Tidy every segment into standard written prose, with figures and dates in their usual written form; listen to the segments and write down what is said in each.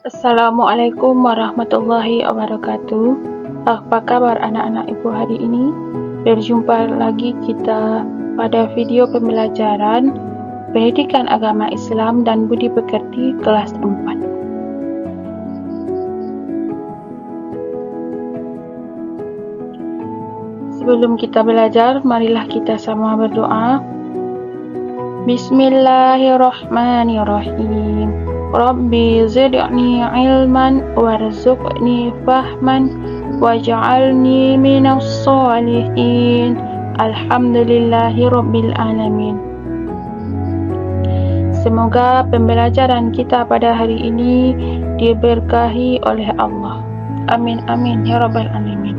Assalamualaikum warahmatullahi wabarakatuh. Apa kabar anak-anak ibu hari ini? Berjumpa lagi kita pada video pembelajaran Pendidikan Agama Islam dan Budi Pekerti kelas 4. Sebelum kita belajar, marilah kita sama berdoa. Bismillahirrahmanirrahim. Rabbi zidni ilman warzuqni fahman waj'alni minas sholihin. Alhamdulillahi rabbil alamin. Semoga pembelajaran kita pada hari ini diberkahi oleh Allah. Amin amin ya rabbal alamin.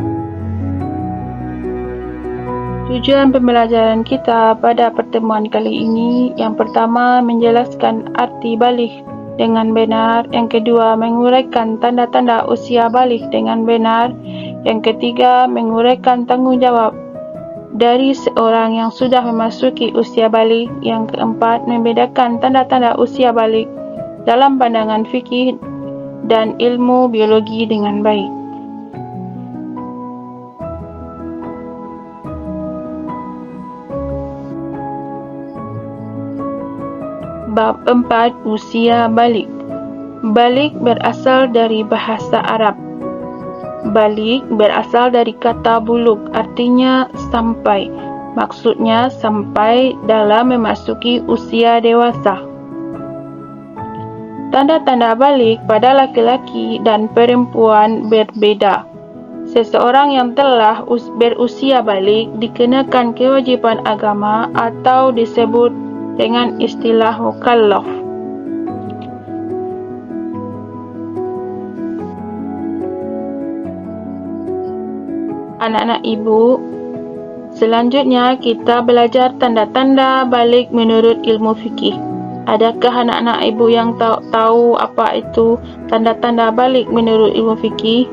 Tujuan pembelajaran kita pada pertemuan kali ini, yang pertama menjelaskan arti balik dengan benar, yang kedua menguraikan tanda-tanda usia balik dengan benar, yang ketiga menguraikan tanggungjawab dari seorang yang sudah memasuki usia balik, yang keempat membedakan tanda-tanda usia balik dalam pandangan fikih dan ilmu biologi dengan baik. Bab 4. Usia balik. Balik berasal dari bahasa Arab. Balik berasal dari kata buluk, artinya sampai. Maksudnya sampai dalam memasuki usia dewasa. Tanda-tanda balik pada laki-laki dan perempuan berbeda. Seseorang yang telah berusia balik dikenakan kewajiban agama atau disebut dengan istilah mukallaf. Anak-anak ibu, selanjutnya kita belajar tanda-tanda balik menurut ilmu fikih. Adakah anak-anak ibu yang tahu apa itu tanda-tanda balik menurut ilmu fikih?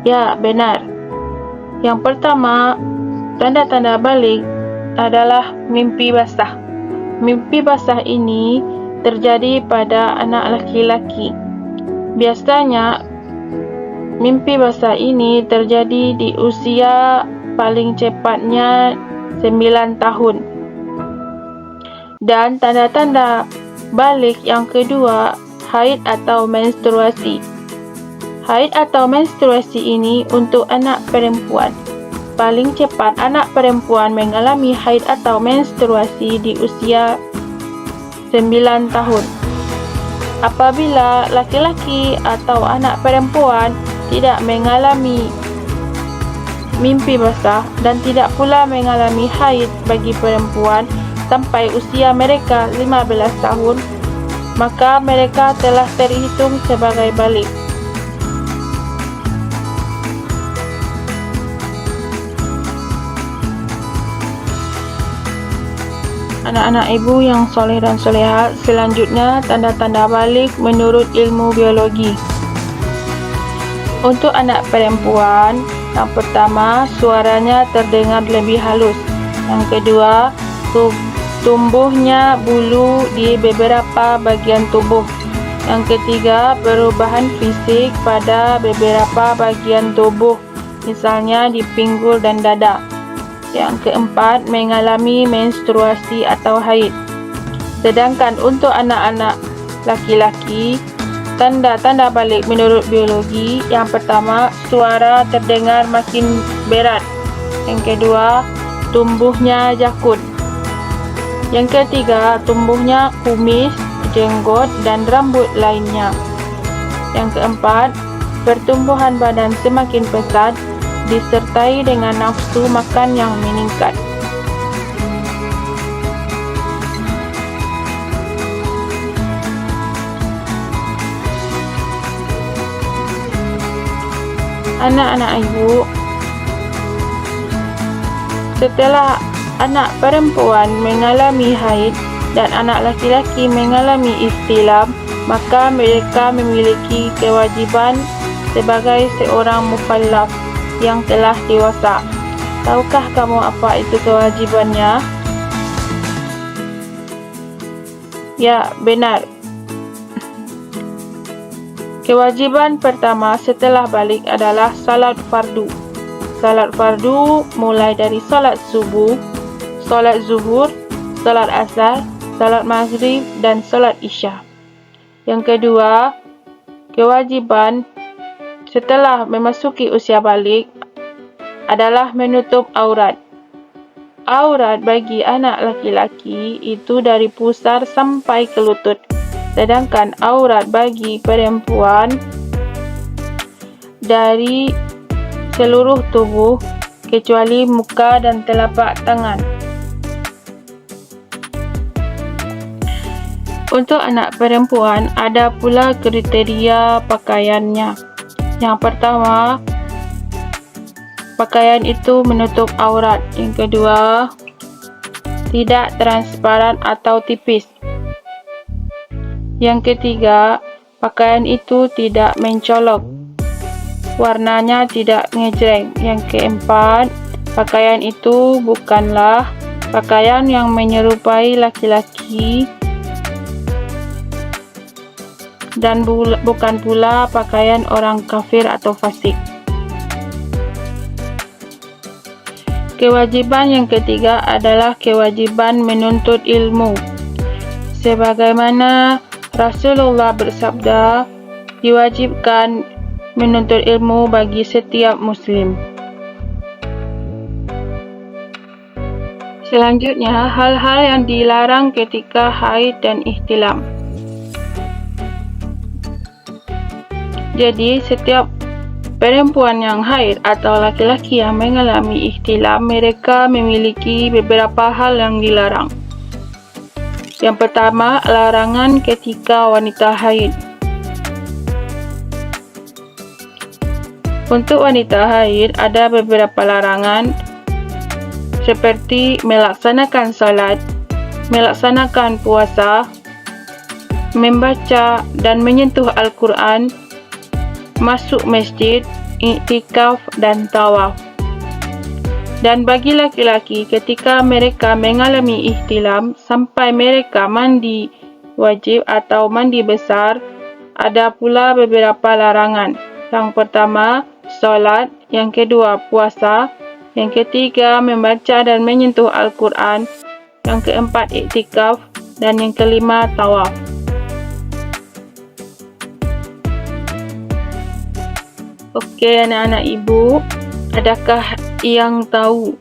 Ya, benar. Yang pertama, tanda-tanda balik adalah mimpi basah. Mimpi basah ini terjadi pada anak laki-laki. Biasanya, mimpi basah ini terjadi di usia paling cepatnya 9 tahun. Dan tanda-tanda balik yang kedua, haid atau menstruasi. Haid atau menstruasi ini untuk anak perempuan. Paling cepat anak perempuan mengalami haid atau menstruasi di usia 9 tahun. Apabila laki-laki atau anak perempuan tidak mengalami mimpi basah dan tidak pula mengalami haid bagi perempuan sampai usia mereka 15 tahun, maka mereka telah terhitung sebagai balik. Anak-anak ibu yang soleh dan solehat, selanjutnya tanda-tanda balik menurut ilmu biologi. Untuk anak perempuan, yang pertama suaranya terdengar lebih halus. Yang kedua, tumbuhnya bulu di beberapa bagian tubuh. Yang ketiga, perubahan fisik pada beberapa bagian tubuh, misalnya di pinggul dan dada. Yang keempat, mengalami menstruasi atau haid. Sedangkan untuk anak-anak laki-laki, tanda-tanda balik menurut biologi, yang pertama, suara terdengar makin berat. Yang kedua, tumbuhnya jakun. Yang ketiga, tumbuhnya kumis, jenggot, dan rambut lainnya. Yang keempat, pertumbuhan badan semakin pesat, disertai dengan nafsu makan yang meningkat. Anak-anak ibu, setelah anak perempuan mengalami haid dan anak laki-laki mengalami ihtilam, maka mereka memiliki kewajiban sebagai seorang mukallaf yang telah dewasa. Tahukah kamu apa itu kewajibannya? Ya, benar. Kewajiban pertama setelah balik adalah salat fardu. Salat fardu mulai dari salat subuh, salat zuhur, salat asar, salat maghrib dan salat isya. Yang kedua, kewajiban setelah memasuki usia balik adalah menutup aurat. Aurat bagi anak laki-laki itu dari pusar sampai ke lutut. Sedangkan aurat bagi perempuan dari seluruh tubuh kecuali muka dan telapak tangan. Untuk anak perempuan ada pula kriteria pakaiannya. Yang pertama, pakaian itu menutup aurat. Yang kedua, tidak transparan atau tipis. Yang ketiga, pakaian itu tidak mencolok, warnanya tidak ngejreng. Yang keempat, pakaian itu bukanlah pakaian yang menyerupai laki-laki dan bukan pula pakaian orang kafir atau fasik. Kewajiban yang ketiga adalah kewajiban menuntut ilmu. Sebagaimana Rasulullah bersabda, diwajibkan menuntut ilmu bagi setiap muslim. Selanjutnya, hal-hal yang dilarang ketika haid dan ihtilam. Jadi, setiap perempuan yang haid atau laki-laki yang mengalami ihtilam, mereka memiliki beberapa hal yang dilarang. Yang pertama, larangan ketika wanita haid. Untuk wanita haid ada beberapa larangan seperti melaksanakan salat, melaksanakan puasa, membaca dan menyentuh Al-Quran, masuk masjid, iktikaf dan tawaf. Dan bagi laki-laki, ketika mereka mengalami ihtilam sampai mereka mandi wajib atau mandi besar, ada pula beberapa larangan. Yang pertama, solat. Yang kedua, puasa. Yang ketiga, membaca dan menyentuh Al-Quran. Yang keempat, iktikaf. Dan yang kelima, tawaf. Okey, anak-anak ibu, adakah yang tahu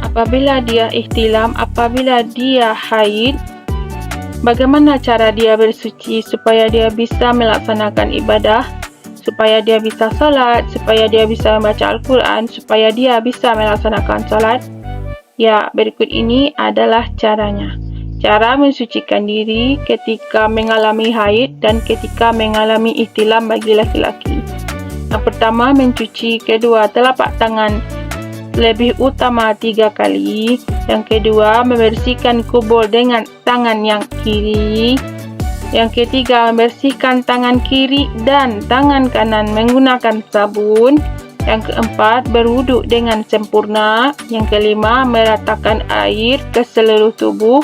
apabila dia ihtilam, apabila dia haid, bagaimana cara dia bersuci supaya dia bisa melaksanakan ibadah, supaya dia bisa solat, supaya dia bisa membaca Al-Quran, supaya dia bisa melaksanakan solat? Ya, berikut ini adalah caranya. Cara mensucikan diri ketika mengalami haid dan ketika mengalami ihtilam bagi laki-laki. Yang pertama, mencuci kedua telapak tangan lebih utama 3 kali. Yang kedua, membersihkan kubul dengan tangan yang kiri. Yang ketiga, membersihkan tangan kiri dan tangan kanan menggunakan sabun. Yang keempat, berwuduk dengan sempurna. Yang kelima, meratakan air ke seluruh tubuh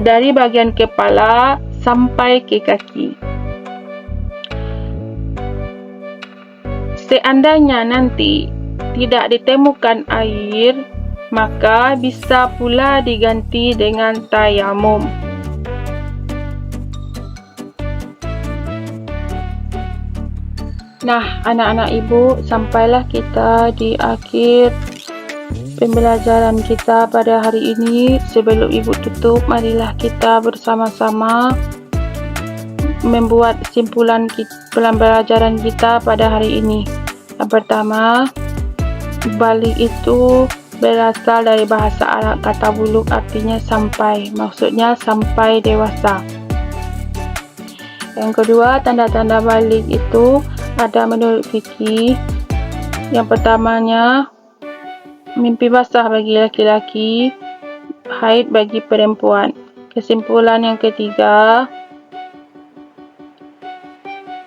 dari bagian kepala sampai ke kaki. Seandainya nanti tidak ditemukan air, maka bisa pula diganti dengan tayamum. Nah, anak-anak ibu, sampailah kita di akhir pembelajaran kita pada hari ini. Sebelum ibu tutup, marilah kita bersama-sama membuat simpulan pembelajaran kita pada hari ini. Yang pertama, balik itu berasal dari bahasa Arab kata buluk, artinya sampai, maksudnya sampai dewasa. Yang kedua, tanda-tanda balik itu ada menurut fikih. Yang pertamanya, mimpi basah bagi laki-laki, haid bagi perempuan. Kesimpulan yang ketiga,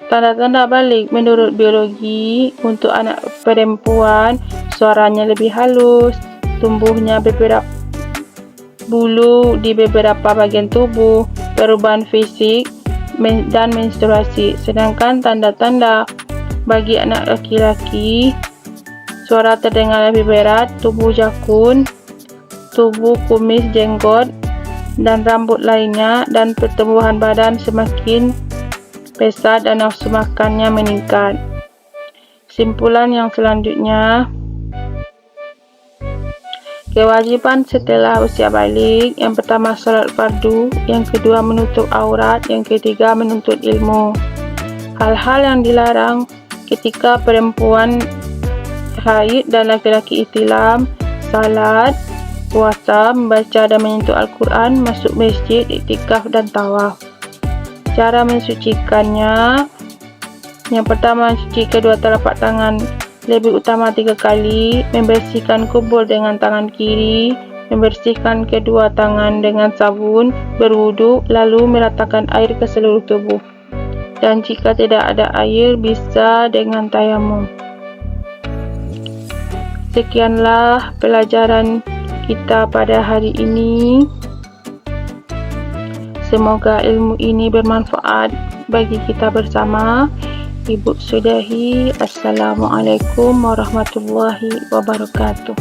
tanda-tanda balik menurut biologi. Untuk anak perempuan, suaranya lebih halus, tumbuhnya beberapa bulu di beberapa bagian tubuh, perubahan fisik dan menstruasi. Sedangkan tanda-tanda bagi anak laki-laki, suara terdengar lebih berat, tubuh jakun, tubuh kumis jenggot dan rambut lainnya, dan pertumbuhan badan semakin pesat dan nafsu makannya meningkat. Simpulan yang selanjutnya, kewajiban setelah usia balik: yang pertama salat fardu, yang kedua menutup aurat, yang ketiga menuntut ilmu. Hal-hal yang dilarang ketika perempuan haid dan laki-laki ihtilam: salat, puasa, membaca dan menyentuh Al-Quran, masuk masjid, iktikaf dan tawaf. Cara mensucikannya: yang pertama, mencuci kedua telapak tangan lebih utama 3 kali, membersihkan kubur dengan tangan kiri, membersihkan kedua tangan dengan sabun, berwudu, lalu meratakan air ke seluruh tubuh. Dan jika tidak ada air, bisa dengan tayamum. Sekianlah pelajaran kita pada hari ini. Semoga ilmu ini bermanfaat bagi kita bersama. Ibu sudahi, Assalamualaikum warahmatullahi wabarakatuh.